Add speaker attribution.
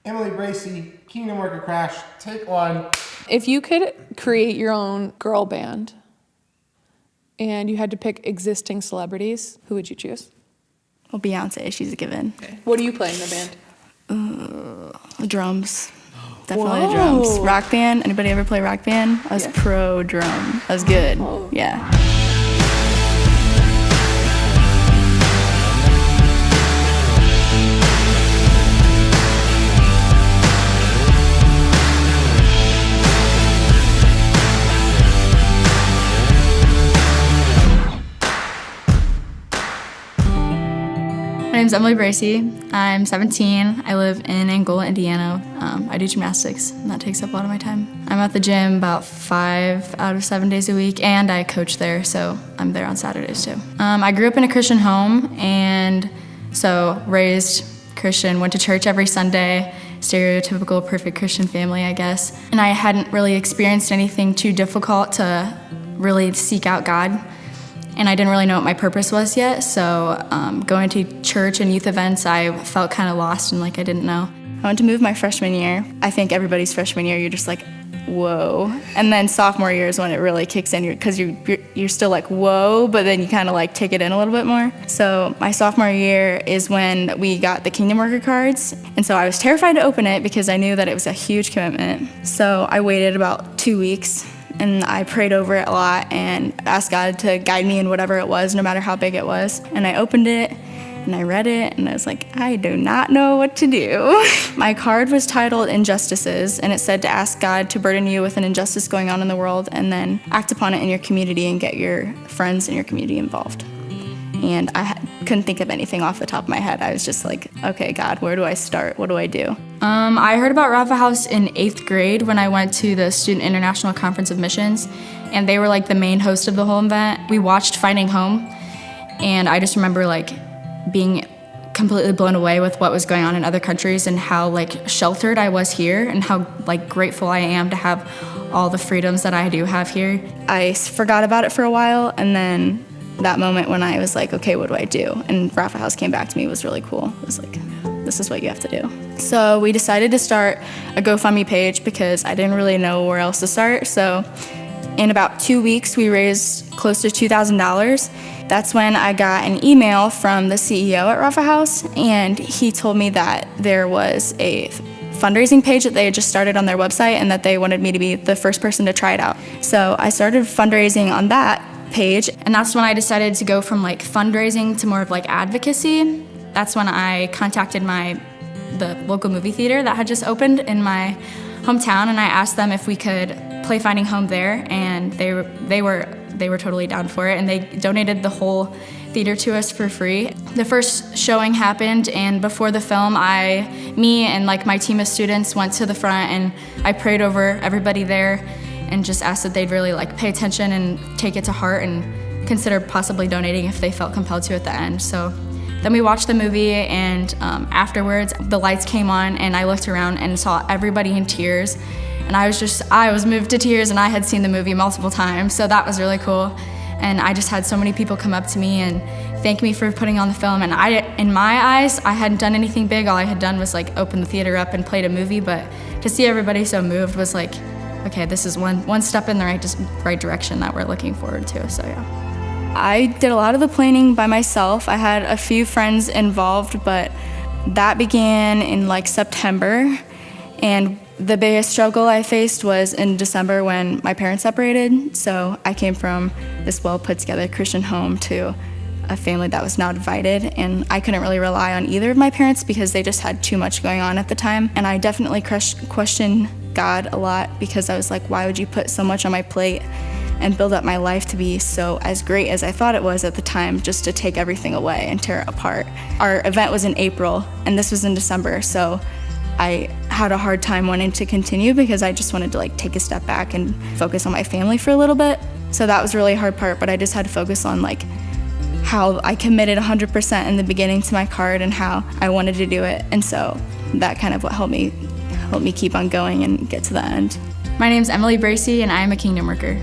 Speaker 1: Emily Bracey, Kingdom Worker Crash, take one.
Speaker 2: If you could create your own girl band and you had to pick existing celebrities, who would you choose?
Speaker 3: Well, Beyonce, she's a given.
Speaker 2: Okay. What do you play in the band?
Speaker 3: Drums. Definitely
Speaker 2: Whoa.
Speaker 3: the drums. Rock band. Anybody ever play rock band? I was pro drum. I was good.
Speaker 2: Whoa.
Speaker 3: Yeah. My name's Emily Bracey. I'm 17. I live in Angola, Indiana. I do gymnastics, and that takes up a lot of my time. I'm at the gym about 5 out of 7 days a week, and I coach there, so I'm there on Saturdays too. I grew up in a Christian home, and so raised Christian, went to church every Sunday, stereotypical perfect Christian family, I guess. And I hadn't really experienced anything too difficult to really seek out God. And I didn't really know what my purpose was yet, so going to church and youth events, I felt kind of lost and like I didn't know. I went to move my freshman year. I think everybody's freshman year, you're just like, whoa. And then sophomore year is when it really kicks in, because you're still like, whoa, but then you kind of like take it in a little bit more. So my sophomore year is when we got the Kingdom Worker cards, and so I was terrified to open it because I knew that it was a huge commitment. So I waited about 2 weeks, and I prayed over it a lot and asked God to guide me in whatever it was, no matter how big it was. And I opened it and I read it and I was like, I do not know what to do. My card was titled Injustices, and it said to ask God to burden you with an injustice going on in the world and then act upon it in your community and get your friends in your community involved. And I couldn't think of anything off the top of my head. I was just like, okay, God, where do I start? What do I do? I heard about Rafa House in 8th grade when I went to the Student International Conference of Missions, and they were like the main host of the whole event. We watched Finding Home, and I just remember like being completely blown away with what was going on in other countries and how like sheltered I was here and how like grateful I am to have all the freedoms that I do have here. I forgot about it for a while, and then that moment when I was like, okay, what do I do? And Rafa House came back to me was really cool. It was like, this is what you have to do. So we decided to start a GoFundMe page because I didn't really know where else to start. So in about 2 weeks, we raised close to $2,000. That's when I got an email from the CEO at Rafa House, and he told me that there was a fundraising page that they had just started on their website and that they wanted me to be the first person to try it out. So I started fundraising on that page, and that's when I decided to go from like fundraising to more of like advocacy. That's when I contacted the local movie theater that had just opened in my hometown, and I asked them if we could play Finding Home there, and they were totally down for it, and they donated the whole theater to us for free. The first showing happened, and before the film, me and like my team of students went to the front, and I prayed over everybody there and just asked that they'd really like pay attention and take it to heart and consider possibly donating if they felt compelled to at the end. So then we watched the movie, and afterwards the lights came on and I looked around and saw everybody in tears, and I was moved to tears, and I had seen the movie multiple times, so that was really cool. And I just had so many people come up to me and thank me for putting on the film, and in my eyes, I hadn't done anything big. All I had done was like open the theater up and played a movie, but to see everybody so moved was like, okay, this is one step in the right direction that we're looking forward to, so yeah. I did a lot of the planning by myself. I had a few friends involved, but that began in like September, and the biggest struggle I faced was in December when my parents separated. So I came from this well put together Christian home to a family that was now divided, and I couldn't really rely on either of my parents because they just had too much going on at the time. And I definitely questioned God a lot because I was like, why would you put so much on my plate and build up my life to be so as great as I thought it was at the time, just to take everything away and tear it apart? Our event was in April and this was in December, so I had a hard time wanting to continue because I just wanted to like take a step back and focus on my family for a little bit. So that was really a hard part, but I just had to focus on like how I committed 100% in the beginning to my card and how I wanted to do it. And so that kind of what helped me keep on going and get to the end. My name's Emily Bracey, and I am a Kingdom Worker.